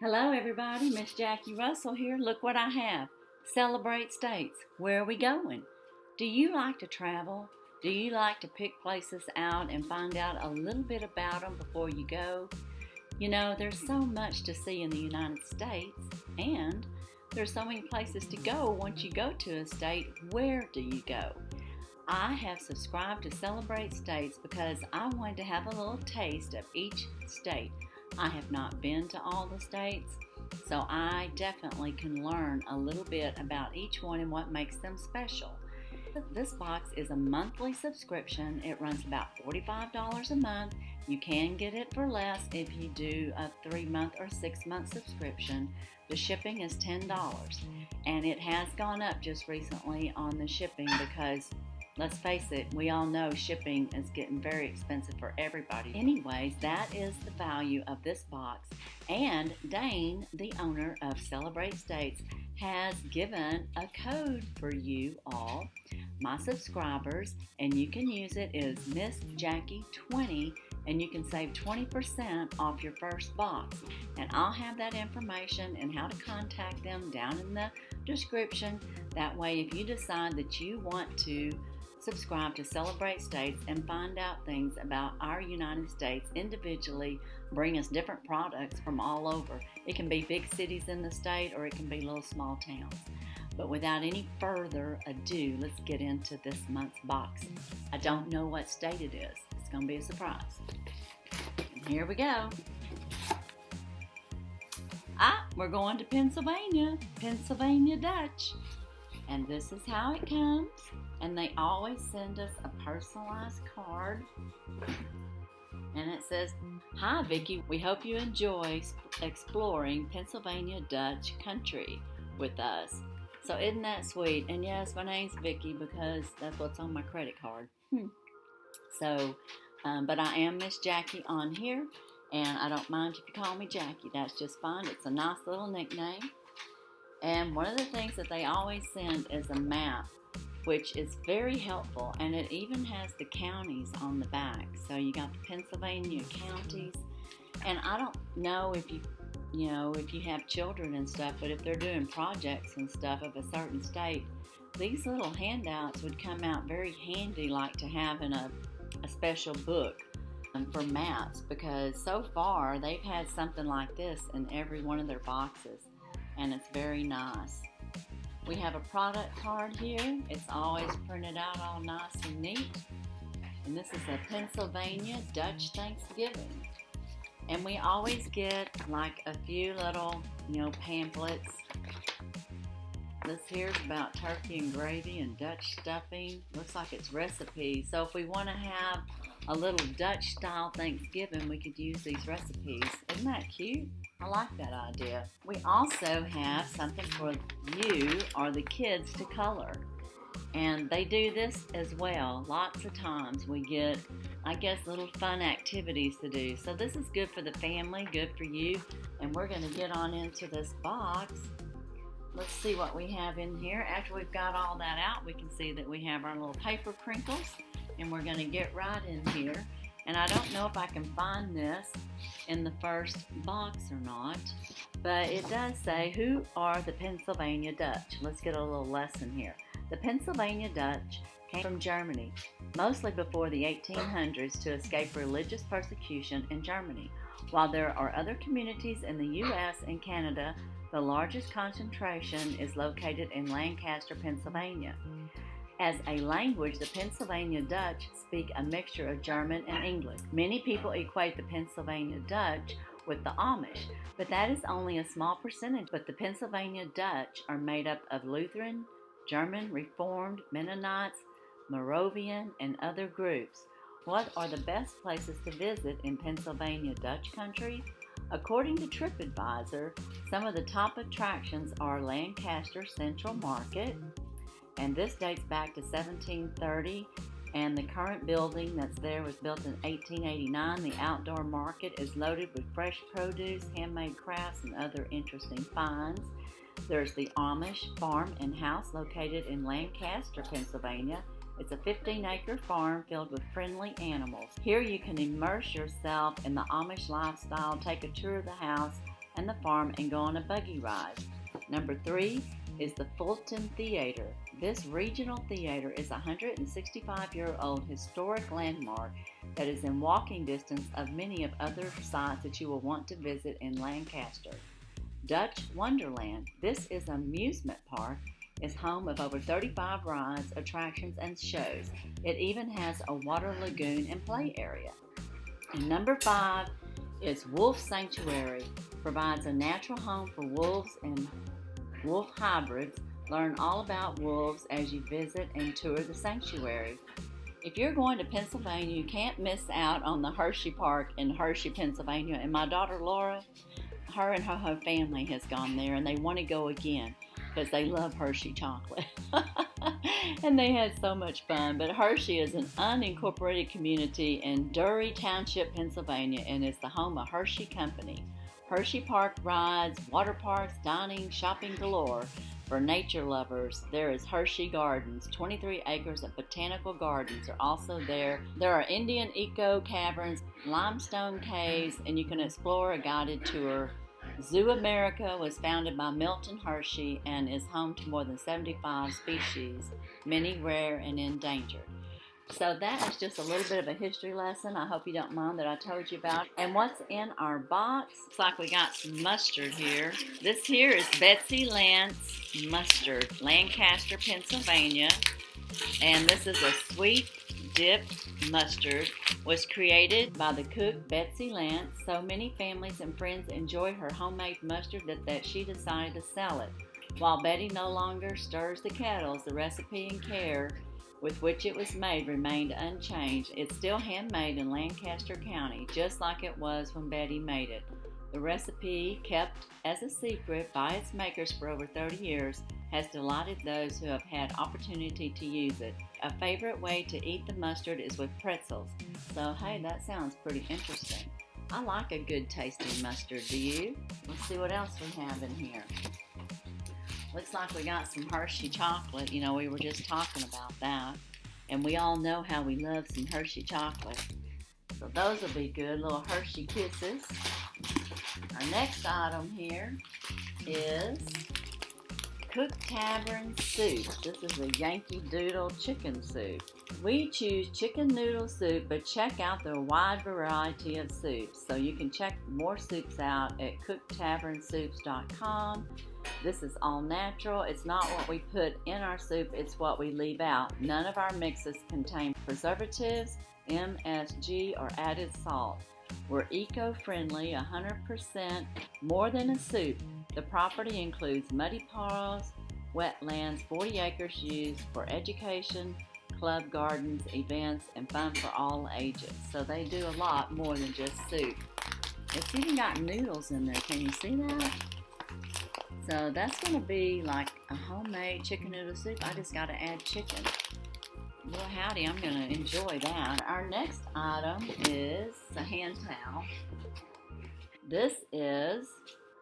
Hello everybody, Miss Jackie Russell here. Look what I have. Celebrate states. Where are we going? Do you like to travel? Do you like to pick places out and find out a little bit about them before you go? You know, there's so much to see in the United States, and there's so many places to go once you go to a state. Where do you go? I have subscribed to Celebrate States because I wanted to have a little taste of each state. I have not been to all the states, so I definitely can learn a little bit about each one and what makes them special. This box is a monthly subscription. It runs about $45 a month. You can get it for less if you do a 3-month or 6-month subscription. The shipping is $10, and it has gone up just recently on the shipping because let's face it, we all know shipping is getting very expensive for everybody. Anyways, that is the value of this box. And Dane, the owner of Celebrate States, has given a code for you all, my subscribers, and you can use it as Miss Jackie 20, and you can save 20% off your first box. And I'll have that information and how to contact them down in the description. That way, if you decide that you want to subscribe to Celebrate States and find out things about our United States individually, bring us different products from all over. It can be big cities in the state or it can be little small towns. But without any further ado, let's get into this month's box. I don't know what state it is. It's going to be a surprise. And here we go. We're going to Pennsylvania Dutch. And this is how it comes. And they always send us a personalized card. And it says, "Hi Vicki, we hope you enjoy exploring Pennsylvania Dutch country with us." So isn't that sweet? And yes, my name's Vicki because that's what's on my credit card. So, but I am Miss Jackie on here. And I don't mind if you call me Jackie. That's just fine. It's a nice little nickname. And one of the things that they always send is a map, which is very helpful, and it even has the counties on the back. So you got the Pennsylvania counties, and I don't know if you have children and stuff, but if they're doing projects and stuff of a certain state, these little handouts would come out very handy, like to have in a special book for maps, because so far they've had something like this in every one of their boxes. And it's very nice. We have a product card here. It's always printed out all nice and neat. And this is a Pennsylvania Dutch Thanksgiving. And we always get like a few little, pamphlets. This here's about turkey and gravy and Dutch stuffing. Looks like it's recipes. So if we want to have a little Dutch style Thanksgiving, we could use these recipes. Isn't that cute? I like that idea. We also have something for you or the kids to color. And they do this as well. Lots of times we get, little fun activities to do. So this is good for the family, good for you. And we're going to get on into this box. Let's see what we have in here. After we've got all that out, we can see that we have our little paper crinkles. And we're going to get right in here. And I don't know if I can find this in the first box or not, but it does say, who are the Pennsylvania Dutch? Let's get a little lesson here. The Pennsylvania Dutch came from Germany, mostly before the 1800s, to escape religious persecution in Germany. While there are other communities in the U.S. and Canada, the largest concentration is located in Lancaster, Pennsylvania. As a language, the Pennsylvania Dutch speak a mixture of German and English. Many people equate the Pennsylvania Dutch with the Amish, but that is only a small percentage. But the Pennsylvania Dutch are made up of Lutheran, German, Reformed, Mennonites, Moravian, and other groups. What are the best places to visit in Pennsylvania Dutch country? According to TripAdvisor, some of the top attractions are Lancaster Central Market, and this dates back to 1730, and the current building that's there was built in 1889. The outdoor market is loaded with fresh produce, handmade crafts, and other interesting finds. There's the Amish Farm and House located in Lancaster, Pennsylvania. It's a 15-acre farm filled with friendly animals. Here you can immerse yourself in the Amish lifestyle, take a tour of the house, and the farm and go on a buggy ride. Number 3 is the Wooten Theater. This regional theater is a 165-year-old historic landmark that is in walking distance of many of other sites that you will want to visit in Lancaster. Dutch Wonderland. This is an amusement park. Is home of over 35 rides, attractions, and shows. It even has a water lagoon and play area. And number 5 is Wolf Sanctuary. Provides a natural home for wolves and wolf hybrids. Learn all about wolves as you visit and tour the sanctuary. If you're going to Pennsylvania, you can't miss out on the Hershey Park in Hershey, Pennsylvania. And my daughter Laura, her and her whole family has gone there, and they want to go again because they love Hershey chocolate. And they had so much fun. But Hershey is an unincorporated community in Drury Township, Pennsylvania, and it's the home of Hershey Company. Hershey Park rides, water parks, dining, shopping galore. For nature lovers, there is Hershey Gardens. 23 acres of botanical gardens are also there. There are Indian eco caverns, limestone caves, and you can explore a guided tour. Zoo America was founded by Milton Hershey and is home to more than 75 species, many rare and endangered. So that is just a little bit of a history lesson. I hope you don't mind that I told you about. And what's in our box? Looks like we got some mustard here. This here is Betsy Lance mustard, Lancaster, Pennsylvania. And this is a sweet dipped mustard. Was created by the cook Betsy Lance. So many families and friends enjoy her homemade mustard that she decided to sell it. While Betty no longer stirs the kettles, the recipe and care with which it was made remained unchanged. It's still handmade in Lancaster County, just like it was when Betty made it. The recipe, kept as a secret by its makers for over 30 years, has delighted those who have had opportunity to use it. A favorite way to eat the mustard is with pretzels. So hey, that sounds pretty interesting. I like a good tasting mustard, do you? Let's see what else we have in here. Looks like we got some Hershey chocolate. You know, we were just talking about that. And we all know how we love some Hershey chocolate. So those will be good, little Hershey kisses. Our next item here is Cooked Tavern soup. This is a Yankee Doodle chicken soup. We choose chicken noodle soup, but check out the wide variety of soups. So you can check more soups out at cookedtavernsoups.com. This is all natural. It's not what we put in our soup, it's what we leave out. None of our mixes contain preservatives, MSG, or added salt. We're eco-friendly, 100% more than a soup. The property includes muddy paws, wetlands, 40 acres used for education, club gardens, events, and fun for all ages. So they do a lot more than just soup. It's even got noodles in there. Can you see that? So that's going to be like a homemade chicken noodle soup. I just got to add chicken. Well, howdy, I'm going to enjoy that. Our next item is a hand towel. This is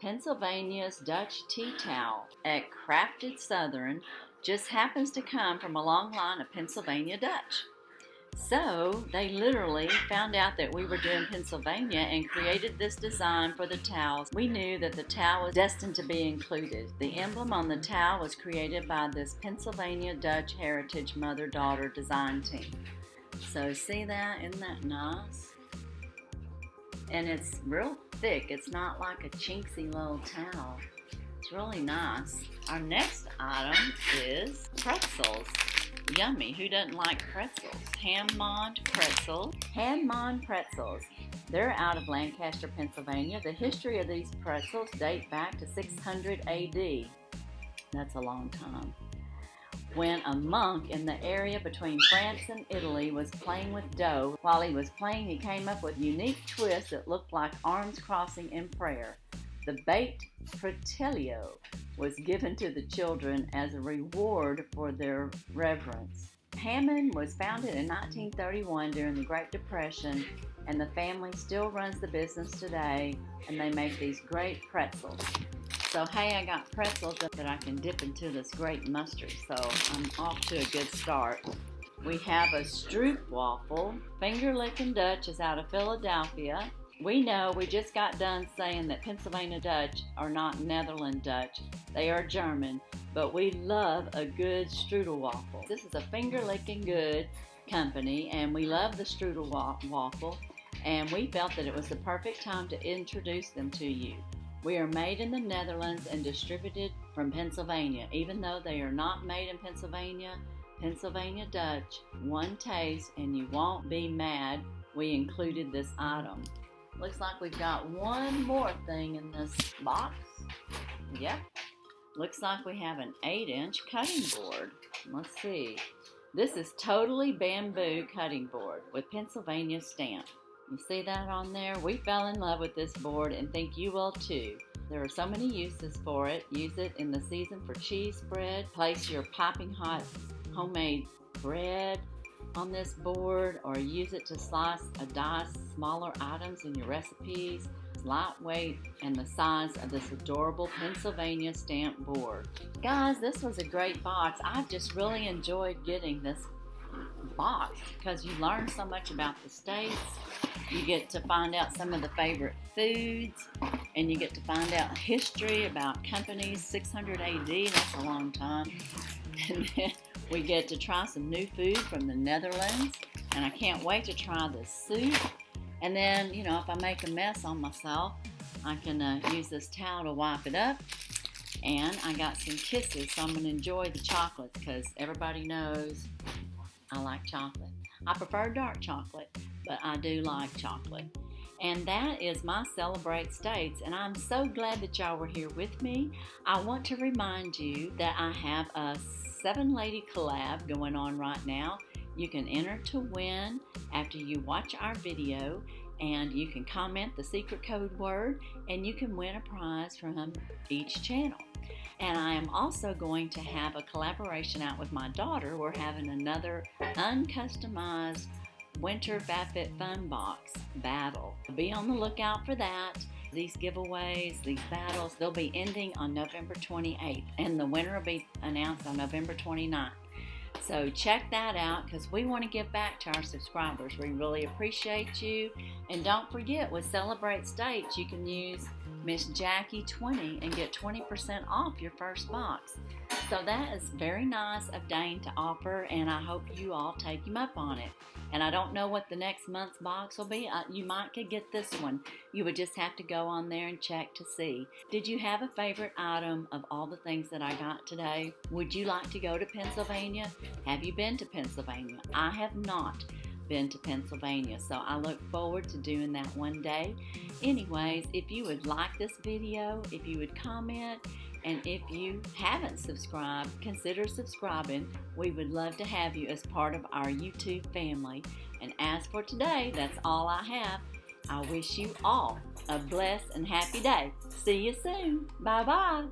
Pennsylvania's Dutch tea towel at Crafted Southern. Just happens to come from a long line of Pennsylvania Dutch. So they literally found out that we were doing Pennsylvania and created this design for the towels. We knew that the towel was destined to be included. The emblem on the towel was created by this Pennsylvania Dutch Heritage Mother-Daughter design team. So see that? Isn't that nice? And it's real thick. It's not like a chintzy little towel. It's really nice. Our next item is pretzels. Yummy. Who doesn't like pretzels? Hand-monned pretzels. Hand-monned pretzels. They're out of Lancaster, Pennsylvania. The history of these pretzels date back to 600 AD. That's a long time. When a monk in the area between France and Italy was playing with dough, while he was playing, he came up with unique twists that looked like arms crossing in prayer. The baked fratello was given to the children as a reward for their reverence. Hammond was founded in 1931 during the Great Depression, and the family still runs the business today, and they make these great pretzels. So hey, I got pretzels that I can dip into this great mustard, so I'm off to a good start. We have a Stroop waffle. Finger Lickin' Dutch is out of Philadelphia. We know we just got done saying that Pennsylvania Dutch are not Netherlands Dutch. They are German, but we love a good strudel waffle. This is a finger-licking good company, and we love the strudel waffle, and we felt that it was the perfect time to introduce them to you. We are made in the Netherlands and distributed from Pennsylvania. Even though they are not made in Pennsylvania, Pennsylvania Dutch, one taste and you won't be mad we included this item. Looks like we've got one more thing in this box. Yep. Looks like we have an 8-inch cutting board. Let's see. This is totally bamboo cutting board with Pennsylvania stamp. You see that on there? We fell in love with this board and think you will too. There are so many uses for it. Use it in the season for cheese spread. Place your piping hot homemade bread on this board, or use it to slice or dice smaller items in your recipes. It's lightweight and the size of this adorable Pennsylvania stamp board. Guys, this was a great box. I've just really enjoyed getting this box because you learn so much about the states. You get to find out some of the favorite foods, and you get to find out history about companies. 600 AD, that's a long time. And then we get to try some new food from the Netherlands, and I can't wait to try this soup. And then, you know, if I make a mess on myself, I can use this towel to wipe it up. And I got some kisses, so I'm going to enjoy the chocolates because everybody knows I like chocolate. I prefer dark chocolate, but I do like chocolate. And that is my Celebrate States, and I'm so glad that y'all were here with me. I want to remind you that I have a 7-lady collab going on right now. You can enter to win after you watch our video, and you can comment the secret code word, and you can win a prize from each channel. And I am also going to have a collaboration out with my daughter. We're having another uncustomized winter Fabfitfun box battle. Be on the lookout for that. These giveaways, these battles, they'll be ending on November 28th, and the winner will be announced on November 29th. So check that out because we want to give back to our subscribers. We really appreciate you. And don't forget, with Celebrate States, you can use Miss Jackie 20 and get 20% off your first box. So that is very nice of Dane to offer, and I hope you all take him up on it. And I don't know what the next month's box will be. You might could get this one. You would just have to go on there and check to see. Did you have a favorite item of all the things that I got today? Would you like to go to Pennsylvania? Have you been to Pennsylvania? I have not been to Pennsylvania, so I look forward to doing that one day. Anyways, if you would like this video, if you would comment, and if you haven't subscribed, consider subscribing. We would love to have you as part of our YouTube family. And as for today, that's all I have. I wish you all a blessed and happy day. See you soon. Bye-bye.